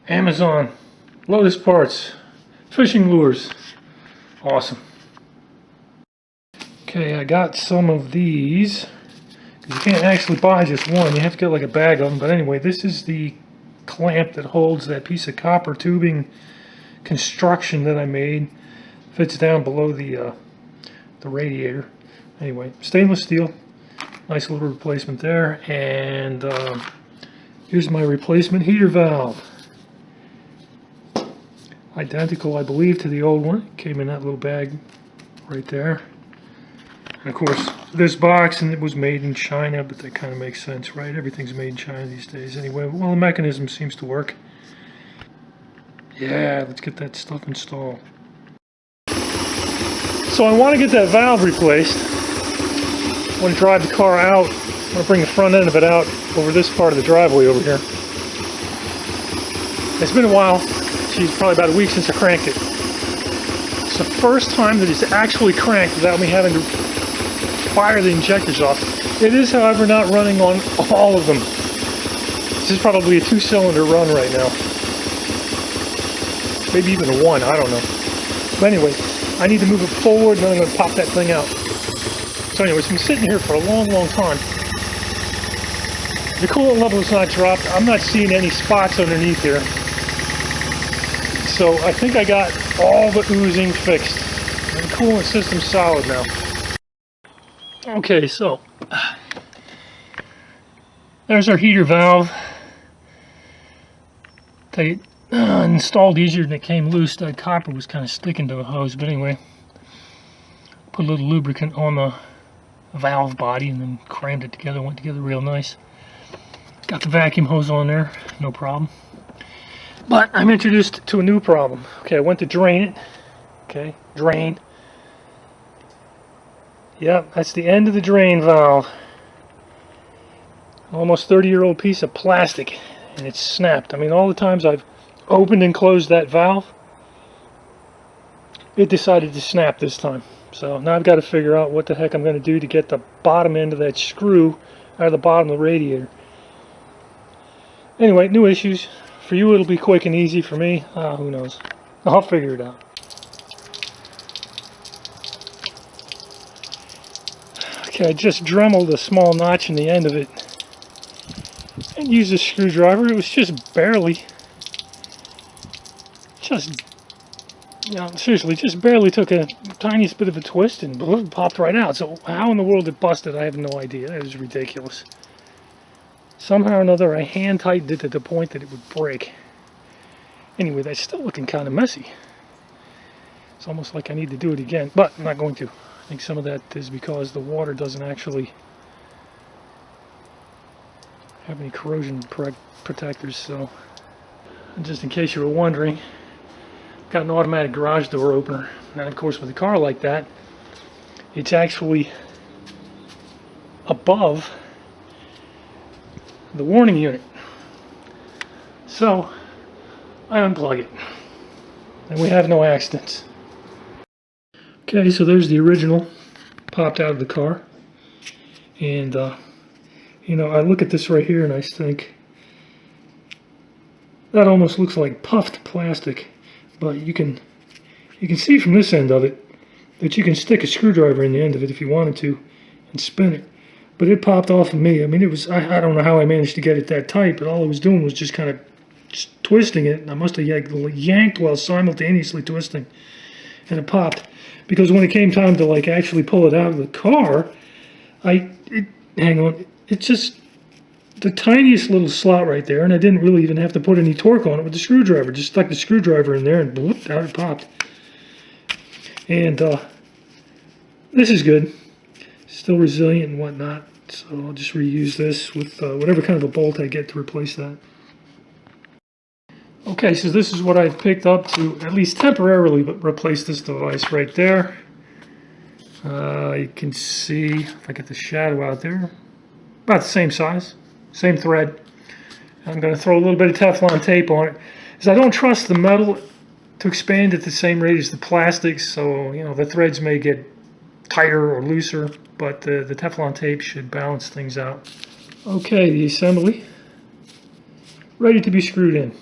Amazon, Lotus parts, fishing lures. Awesome. Okay, I got some of these. You can't actually buy just one, you have to get like a bag of them. But anyway, this is the clamp that holds that piece of copper tubing construction that I made. Fits down below the radiator. Anyway, stainless steel. Nice little replacement there. And here's my replacement heater valve. Identical, I believe, to the old one. It came in that little bag right there. And of course, this box, and it was made in China, but that kind of makes sense, right? Everything's made in China these days. Anyway, well, the mechanism seems to work. Yeah, let's get that stuff installed. So I want to get that valve replaced. I want to drive the car out. I want to bring the front end of it out over this part of the driveway over here. It's been a while. Geez, probably about a week since I cranked it. It's the first time that it's actually cranked without me having to fire the injectors off. It is, however, not running on all of them. This is probably a 2-cylinder run right now. Maybe even a 1, I don't know. But anyway, I need to move it forward and then I'm going to pop that thing out. So anyway, it's been sitting here for a long, long time. The coolant level is not dropped. I'm not seeing any spots underneath here. So I think I got all the oozing fixed. And the coolant system's solid now. Okay, so there's our heater valve. They installed easier than it came loose. That copper was kind of sticking to the hose, but anyway, put a little lubricant on the valve body and then crammed it together. Went together real nice. Got the vacuum hose on there, no problem. But I'm introduced to a new problem. Okay, I went to drain it. Okay, drain. Yep, that's the end of the drain valve. Almost 30-year-old piece of plastic, and it's snapped. I mean, all the times I've opened and closed that valve, it decided to snap this time. So now I've got to figure out what the heck I'm going to do to get the bottom end of that screw out of the bottom of the radiator. Anyway, new issues. For you it'll be quick and easy. For me, who knows. I'll figure it out. Okay, I just dremeled a small notch in the end of it and used a screwdriver. It was just barely, seriously, just barely took a tiniest bit of a twist and boom, popped right out. So how in the world it busted, I have no idea. It was ridiculous. Somehow or another, I hand tightened it to the point that it would break. Anyway, that's still looking kind of messy. It's almost like I need to do it again, but I'm not going to. I think some of that is because the water doesn't actually have any corrosion protectors. So, just in case you were wondering, I've got an automatic garage door opener. And of course, with a car like that, it's actually above the warning unit. So I unplug it and we have no accidents. Okay, so there's the original popped out of the car, and you know, I look at this right here and I think that almost looks like puffed plastic, but you can see from this end of it that you can stick a screwdriver in the end of it if you wanted to and spin it. But it popped off of me. I mean, it was, I don't know how I managed to get it that tight, but all I was doing was just kind of twisting it. And I must have yanked while simultaneously twisting, and it popped. Because when it came time to like actually pull it out of the car, hang on, it's just the tiniest little slot right there, and I didn't really even have to put any torque on it with the screwdriver. Just stuck the screwdriver in there and bloop, out it popped. And this is good. Still resilient and whatnot, so I'll just reuse this with whatever kind of a bolt I get to replace that. Okay, so this is what I've picked up to at least temporarily replace this device right there. You can see, if I get the shadow out there, about the same size, same thread. I'm going to throw a little bit of Teflon tape on it, because I don't trust the metal to expand at the same rate as the plastic, so you know, the threads may get tighter or looser, but the Teflon tape should balance things out. Okay, the assembly ready to be screwed in.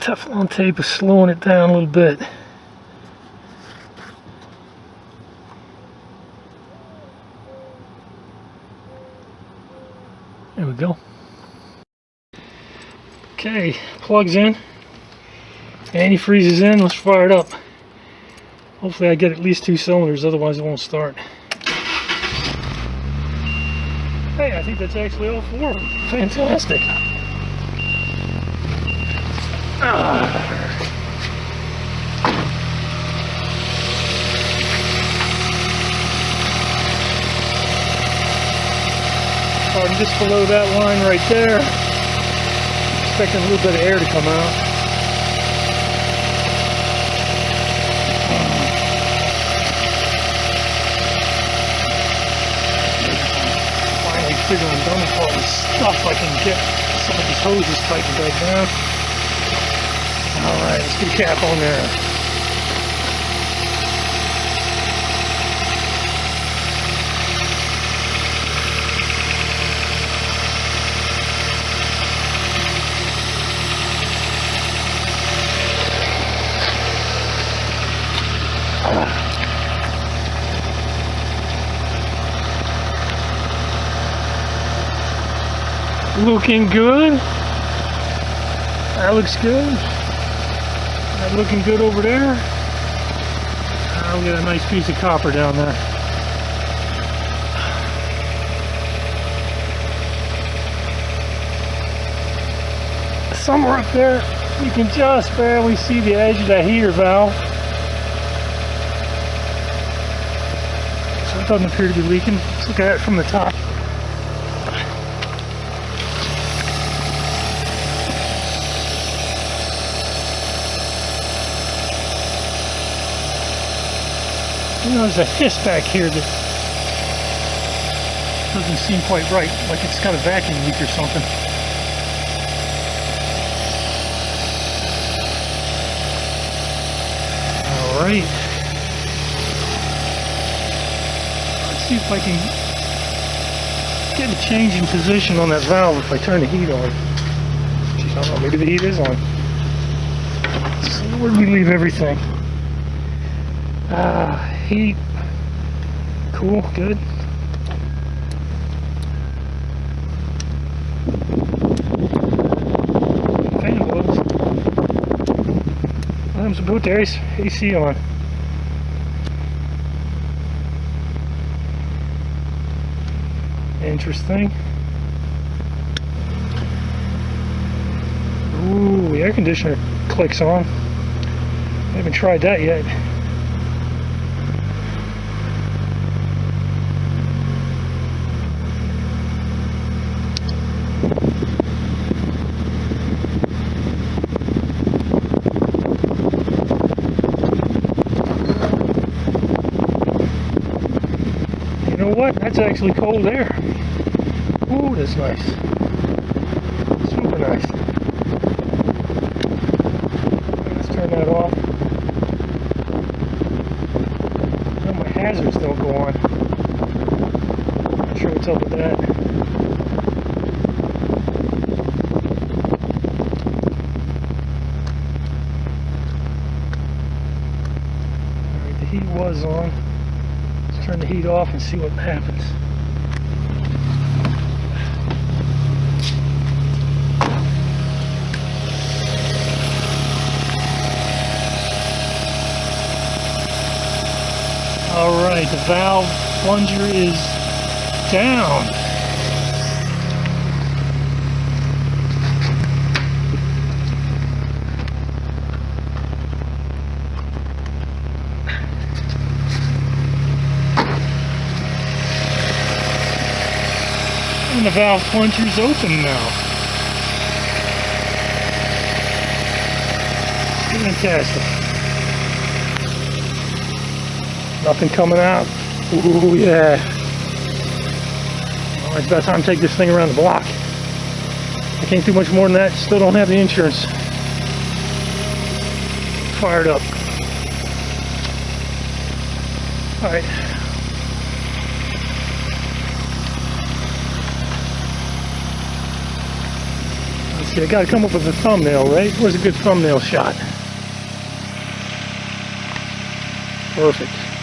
Teflon tape is slowing it down a little bit. There we go. Okay, plugs in. Antifreeze is in. Let's fire it up. Hopefully I get at least 2 cylinders, otherwise it won't start. Hey, I think that's actually all 4 of them. Fantastic. Starting just below that line right there. Expecting a little bit of air to come out. Finally figuring I'm done with all this stuff. I can get some of these hoses tightened back down. Alright, let's get a cap on there. Looking good. That looks good. That looking good over there. I'll get a nice piece of copper down there. Somewhere up there, you can just barely see the edge of that heater valve. So it doesn't appear to be leaking. Let's look at it from the top. You know, there's a hiss back here that doesn't seem quite right, like it's got a vacuum leak or something. Alright. Let's see if I can get a change in position on that valve if I turn the heat on. Jeez, I don't know, maybe the heat is on. So where do we leave everything? Heat, cool, good. Fan blows. There's a boot there, AC on. Interesting. Ooh, the air conditioner clicks on. I haven't tried that yet. What? That's actually cold air. Ooh, that's nice. Super nice. Let's turn that off. No, my hazards don't go on. Not sure what's up with that. Alright, the heat was on. Turn the heat off and see what happens. Alright, the valve plunger is down. And the valve plunger is open now. Fantastic. Nothing coming out. Ooh, yeah. Well, it's about time to take this thing around the block. I can't do much more than that. Still don't have the insurance fired up. Alright. Okay, I gotta come up with a thumbnail, right? Where's a good thumbnail shot? Perfect.